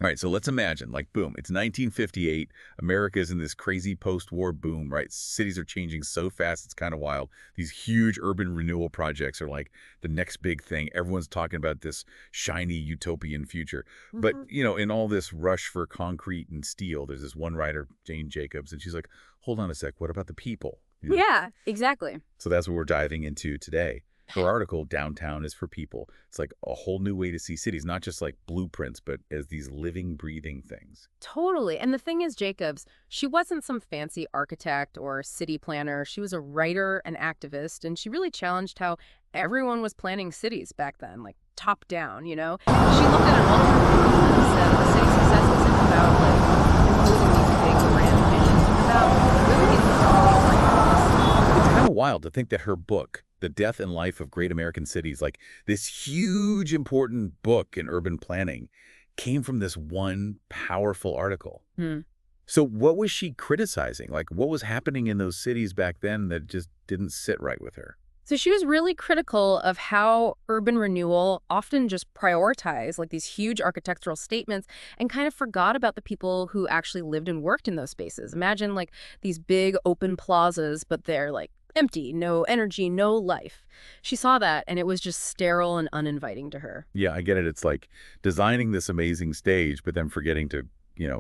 All right, so let's imagine, like, boom, it's 1958. America's in this crazy post-war boom, right? Cities are changing so fast, it's kind of wild. These huge urban renewal projects are like the next big thing. Everyone's talking about this shiny utopian future. But, Hmm. in all this rush for concrete and steel, there's this one writer, Jane Jacobs, and she's like, hold on a sec, what about the people? Yeah, exactly. So that's what we're diving into today. Her article, Downtown is for People. It's like a whole new way to see cities, not just like blueprints, but as these living, breathing things. Totally. And the thing is, Jacobs, she wasn't some fancy architect or city planner. She was a writer, an activist, and she really challenged how everyone was planning cities back then, like top down, you know? She looked at it all and said the city's success isn't about like imposing these big grand visions. It's about really getting something right. It's kind of wild to think that her book, The Death and Life of Great American Cities, like this huge, important book in urban planning, came from this one powerful article. Hmm. So what was she criticizing? Like, what was happening in those cities back then that just didn't sit right with her? So she was really critical of how urban renewal often just prioritized like these huge architectural statements and kind of forgot about the people who actually lived and worked in those spaces. Imagine like these big open plazas, but they're like empty, no energy, no life. She saw that and it was just sterile and uninviting to her. Yeah, I get it. It's like designing this amazing stage, but then forgetting to,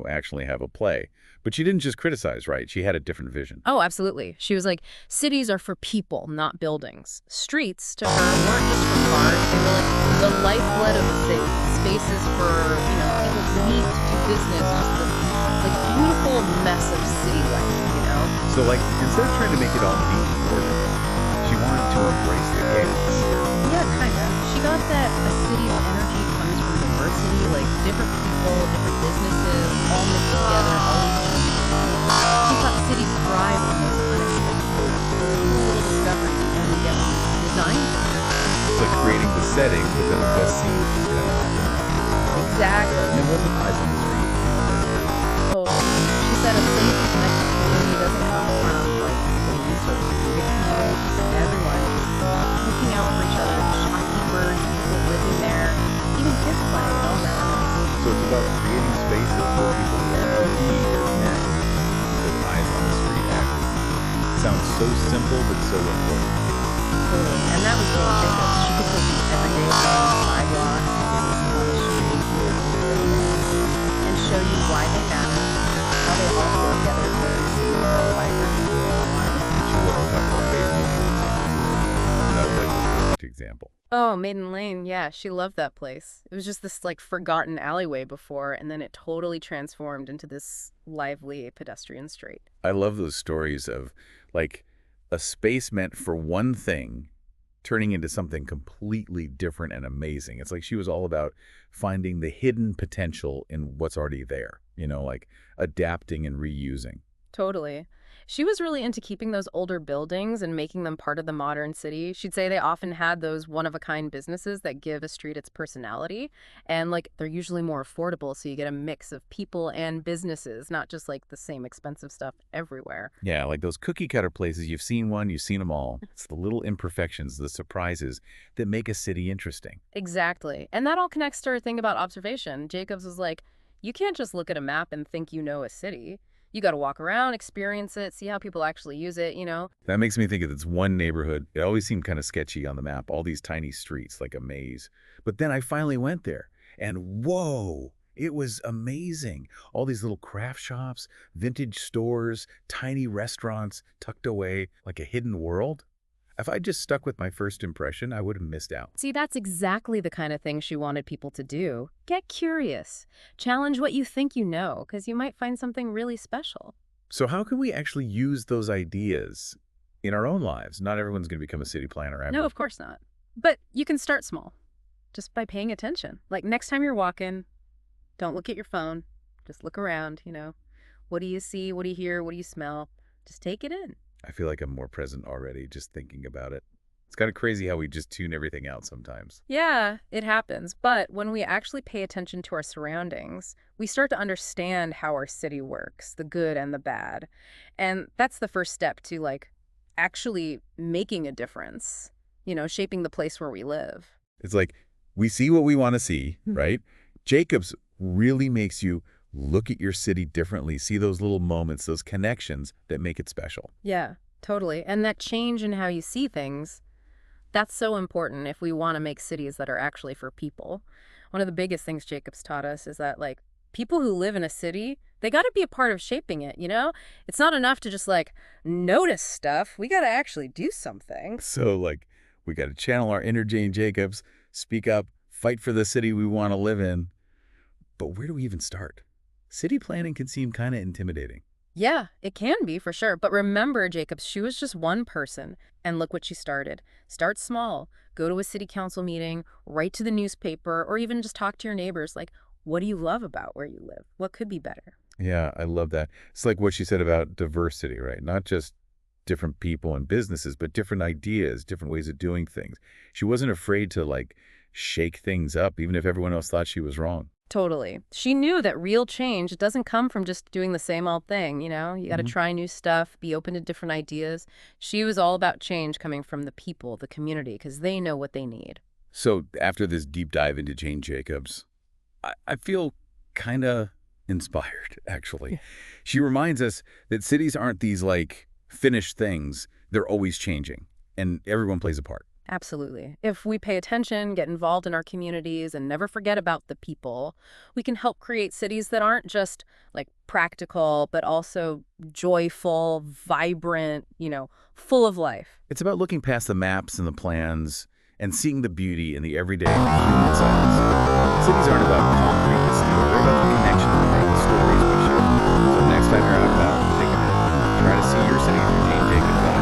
actually have a play. But she didn't just criticize, right? She had a different vision. Oh, absolutely. She was like, cities are for people, not buildings. Streets, to her, weren't just for cars. They were like the lifeblood of a city. Spaces for, people to meet, to do business, just this like beautiful mess of city life. So, like, instead of trying to make it all neat and ordered, she wanted to embrace the chaos. Yeah, kind of. She got that a city's energy comes from diversity, like different people, different businesses, all mixed together, always changing. She thought cities thrive on those unexpected, those cool little discoveries you only get when it's designed for them. It's like creating the setting, but then the best scenes just kind of happen. Exactly. And it wasn't eyes on the street. Totally. She said a city connected community doesn't come from like police or big people, just everyone just looking out for each other, shopkeepers, people living there, even kids playing, all that. So it's about creating spaces where people want to be or connect. Because eyes on the street action sounds so simple, but so important. Totally. And that was Jane Jacobs. She could take these everyday things, sidewalks, businesses on the street, and show you why they matter, how they all fit together to make the city more vibrant and alive. She wasn't talking about baseball games. That was like a perfect example. Oh, Maiden Lane. Yeah, she loved that place. It was just this like forgotten alleyway before, and then it totally transformed into this lively pedestrian street. I love those stories of, like, a space meant for one thing turning into something completely different and amazing. It's like she was all about finding the hidden potential in what's already there, like adapting and reusing. Totally. She was really into keeping those older buildings and making them part of the modern city. She'd say they often had those one-of-a-kind businesses that give a street its personality. And, like, they're usually more affordable, so you get a mix of people and businesses, not just, like, the same expensive stuff everywhere. Yeah, like those cookie cutter places, you've seen one, you've seen them all. It's the little imperfections, the surprises that make a city interesting. Exactly. And that all connects to her thing about observation. Jacobs was like, you can't just look at a map and think you know a city. You got to walk around, experience it, see how people actually use it. That makes me think of this one neighborhood. It always seemed kind of sketchy on the map, all these tiny streets like a maze. But then I finally went there, and whoa, it was amazing. All these little craft shops, vintage stores, tiny restaurants tucked away like a hidden world. If I just stuck with my first impression, I would have missed out. See, that's exactly the kind of thing she wanted people to do. Get curious. Challenge what you think you know, because you might find something really special. So how can we actually use those ideas in our own lives? Not everyone's going to become a city planner ever. No, of course not. But you can start small, just by paying attention. Like next time you're walking, don't look at your phone. Just look around. What do you see? What do you hear? What do you smell? Just take it in. I feel like I'm more present already just thinking about it. It's kind of crazy how we just tune everything out sometimes. Yeah, it happens. But when we actually pay attention to our surroundings, we start to understand how our city works, the good and the bad. And that's the first step to like actually making a difference, shaping the place where we live. It's like we see what we want to see, right? Jacobs really makes you look at your city differently, see those little moments, those connections that make it special. Yeah, totally. And that change in how you see things, that's so important if we want to make cities that are actually for people. One of the biggest things Jacobs taught us is that, like, people who live in a city, they got to be a part of shaping it, you know? It's not enough to just, like, notice stuff. We got to actually do something. So, like, we got to channel our inner Jane Jacobs, speak up, fight for the city we want to live in. But where do we even start? City planning can seem kind of intimidating. Yeah, it can be for sure. But remember, Jacobs, she was just one person. And look what she started. Start small. Go to a city council meeting, write to the newspaper, or even just talk to your neighbors. Like, what do you love about where you live? What could be better? Yeah, I love that. It's like what she said about diversity, right? Not just different people and businesses, but different ideas, different ways of doing things. She wasn't afraid to, like, shake things up, even if everyone else thought she was wrong. Totally. She knew that real change doesn't come from just doing the same old thing, you know? You got to Mhm. try new stuff, be open to different ideas. She was all about change coming from the people, the community, because they know what they need. So after this deep dive into Jane Jacobs, I feel kind of inspired, actually. She reminds us that cities aren't these, like, finished things. They're always changing, and everyone plays a part. Absolutely. If we pay attention, get involved in our communities, and never forget about the people, we can help create cities that aren't just like practical, but also joyful, vibrant, full of life. It's about looking past the maps and the plans and seeing the beauty in the everyday human silence. Cities aren't about concrete and steel. They're about the connection we make, the stories we share. So next time you're out and about, take a minute. Try to see your city through Jane Jacobs' eyes.